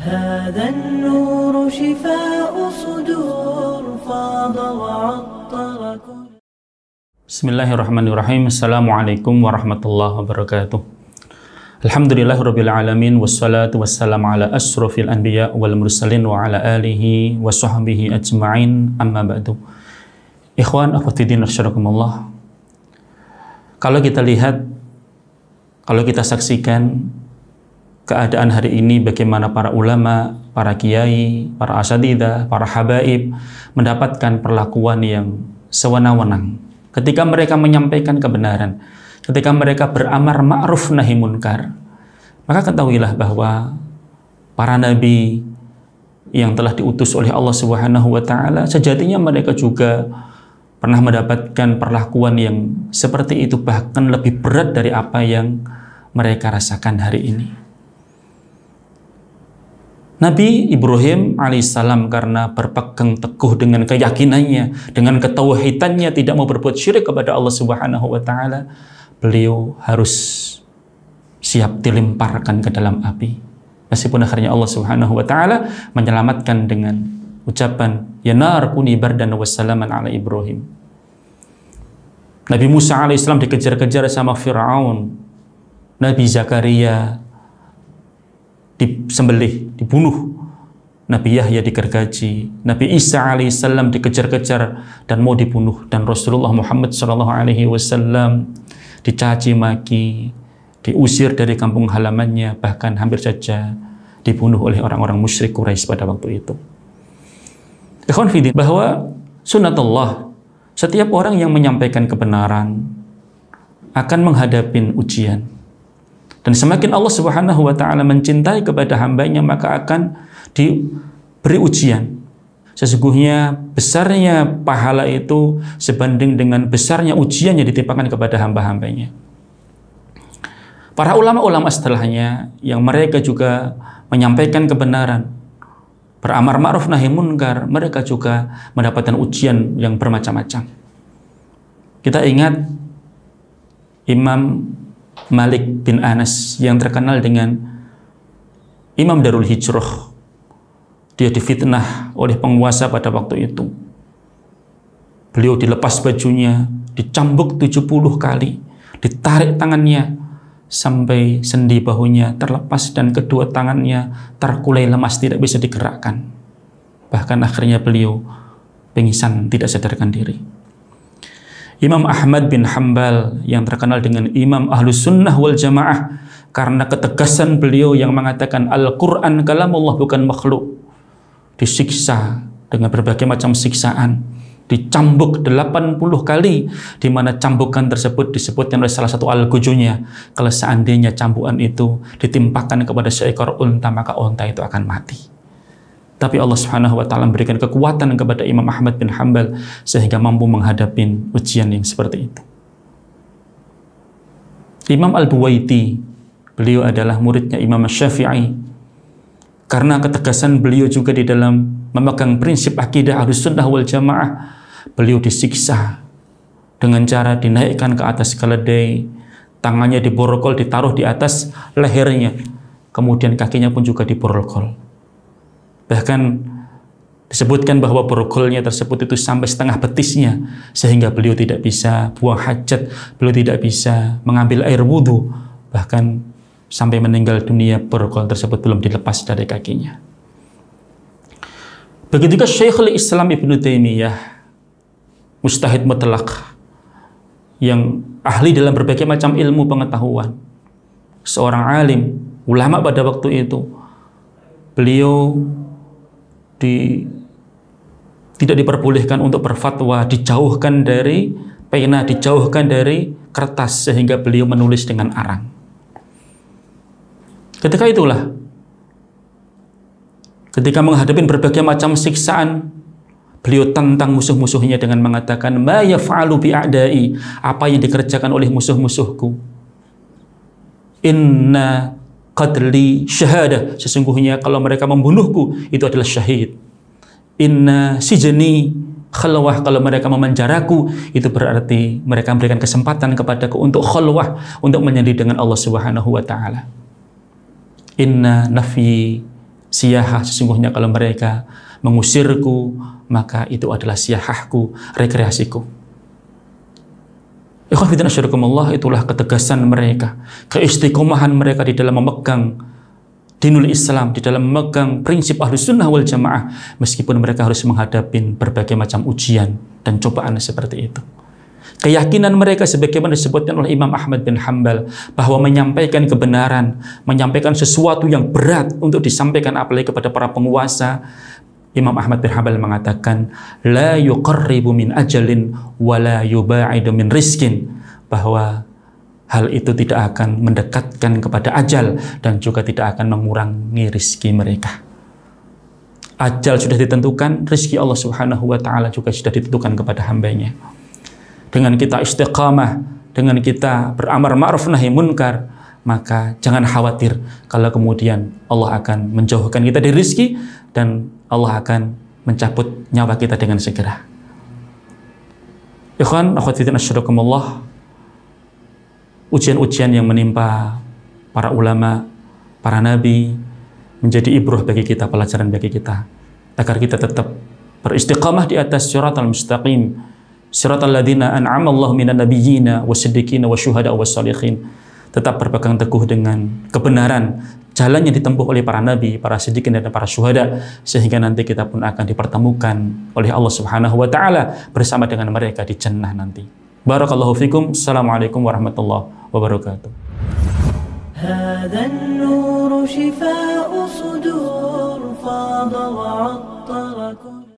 هذا النور شفاء صدور فاض وعطر كل. Bismillahirrahmanirrahim. Assalamualaikum warahmatullahi wabarakatuh. Alhamdulillahirabbil alamin wassalatu wassalamu ala asyrofil anbiya wal mursalin wa ala alihi wa sahbihi ajma'in, amma ba'du. Ikhwan akhwatiddin rasyadakumullah. Kalau kita lihat, kalau kita saksikan keadaan hari ini, bagaimana para ulama, para kiai, para asatidzah, para habaib mendapatkan perlakuan yang sewenang-wenang ketika mereka menyampaikan kebenaran, ketika mereka beramar ma'ruf nahi munkar. Maka ketahuilah bahwa para nabi yang telah diutus oleh Allah Subhanahu wa taala, sejatinya mereka juga pernah mendapatkan perlakuan yang seperti itu, bahkan lebih berat dari apa yang mereka rasakan hari ini. Nabi Ibrahim alaihissalam karena berpegang teguh dengan keyakinannya, dengan ketauhidannya, tidak mau berbuat syirik kepada Allah Subhanahu wa taala, beliau harus siap dilemparkan ke dalam api. Meskipun akhirnya Allah Subhanahu wa taala menyelamatkan dengan ucapan ya nar kuni bardan wa salaman ala Ibrahim. Nabi Musa alaihissalam dikejar-kejar sama Firaun. Nabi Zakaria disembelih, dibunuh. Nabi Yahya digergaji. Nabi Isa alaihissalam dikejar-kejar dan mau dibunuh. Dan Rasulullah Muhammad sallallahu alaihi wasallam dicaci maki, diusir dari kampung halamannya, bahkan hampir saja dibunuh oleh orang-orang musyrik Quraisy pada waktu itu. Ikhwan fillah, bahwa sunnatullah, setiap orang yang menyampaikan kebenaran akan menghadapi ujian. Dan semakin Allah Subhanahu wa taala mencintai kepada hambanya, maka akan diberi ujian. Sesungguhnya besarnya pahala itu sebanding dengan besarnya ujian yang ditimpakan kepada hamba-hambanya. Para ulama-ulama setelahnya yang mereka juga menyampaikan kebenaran, beramar ma'ruf nahi munkar, mereka juga mendapatkan ujian yang bermacam-macam. Kita ingat Imam Malik bin Anas yang terkenal dengan Imam Darul Hijrah. Dia difitnah oleh penguasa pada waktu itu. Beliau dilepas bajunya, dicambuk 70 kali, ditarik tangannya sampai sendi bahunya terlepas dan kedua tangannya terkulai lemas, tidak bisa digerakkan. Bahkan akhirnya beliau pingsan, tidak sadarkan diri. Imam Ahmad bin Hanbal yang terkenal dengan Imam Ahlus Sunnah wal Jamaah karena ketegasan beliau yang mengatakan Al-Quran kalamullah bukan makhluk, disiksa dengan berbagai macam siksaan, dicambuk 80 kali, di mana cambukan tersebut disebutkan oleh salah satu al-gujunya, kalau seandainya cambukan itu ditimpakan kepada seekor unta, maka unta itu akan mati. Tapi Allah Subhanahu wa taala memberikan kekuatan kepada Imam Ahmad bin Hanbal sehingga mampu menghadapi ujian yang seperti itu. Imam Al-Buwaiti, beliau adalah muridnya Imam Syafi'i. Karena ketegasan beliau juga di dalam memegang prinsip akidah Ahlus Sunnah wal Jamaah, beliau disiksa dengan cara dinaikkan ke atas keledai, tangannya diborgol, ditaruh di atas lehernya, kemudian kakinya pun juga diborgol. Bahkan disebutkan bahwa borgolnya tersebut itu sampai setengah betisnya, sehingga beliau tidak bisa buang hajat, beliau tidak bisa mengambil air wudhu, bahkan sampai meninggal dunia borgol tersebut belum dilepas dari kakinya. Begitu juga Syekhul Islam Ibnu Taimiyah, mujtahid mutlaq yang ahli dalam berbagai macam ilmu pengetahuan, seorang alim, ulama pada waktu itu. Beliau tidak diperbolehkan untuk berfatwa, dijauhkan dari pena, dijauhkan dari kertas, sehingga beliau menulis dengan arang. Ketika itulah, ketika menghadapi berbagai macam siksaan, beliau tantang musuh-musuhnya dengan mengatakan, ma yaf'alu bi'a'dai, apa yang dikerjakan oleh musuh-musuhku. Inna qatli syahadah, sesungguhnya kalau mereka membunuhku itu adalah syahid. Inna sijni khalwah, kalau mereka memenjaraku itu berarti mereka memberikan kesempatan kepadaku untuk khalwah, untuk menyendiri dengan Allah Subhanahu wa taala. Inna nafyi Siyahah sesungguhnya kalau mereka mengusirku, maka itu adalah siyahahku, rekreasiku. Ikhwan fillah asyarakumullah, itulah ketegasan mereka, keistiqomahan mereka di dalam memegang dinul Islam, di dalam memegang prinsip Ahlus Sunnah wal Jamaah, meskipun mereka harus menghadapi berbagai macam ujian dan cobaan seperti itu. Keyakinan mereka sebagaimana disebutkan oleh Imam Ahmad bin Hanbal, bahwa menyampaikan kebenaran, menyampaikan sesuatu yang berat untuk disampaikan apalagi kepada para penguasa, Imam Ahmad bin Hanbal mengatakan, la yuqarribu min ajalin wa la yuba'idu min rizkin, bahwa hal itu tidak akan mendekatkan kepada ajal dan juga tidak akan mengurangi rizki mereka. Ajal sudah ditentukan, rizki Allah Subhanahu wa ta'ala juga sudah ditentukan kepada hambanya. Dengan kita istiqamah, dengan kita beramar ma'ruf nahi munkar, maka jangan khawatir kalau kemudian Allah akan menjauhkan kita dari rizki dan Allah akan mencabut nyawa kita dengan segera. Ikhwan, akhwat fillah asyarakumullah, ujian-ujian yang menimpa para ulama, para nabi, menjadi ibrah bagi kita, pelajaran bagi kita, agar kita tetap beristiqamah di atas siratal mustaqim, siratal ladzina an'ama Allahu minan nabiyyina wasiddiqina wasyuhada wassalihin. Tetap berpegang teguh dengan kebenaran, jalan yang ditempuh oleh para nabi, para siddiqin dan para syuhada, sehingga nanti kita pun akan dipertemukan oleh Allah Subhanahu wa ta'ala bersama dengan mereka di jannah nanti. Barakallahu fikum. Assalamualaikum warahmatullahi wabarakatuh. هذا النور شفاء صدور فاض وعطر كل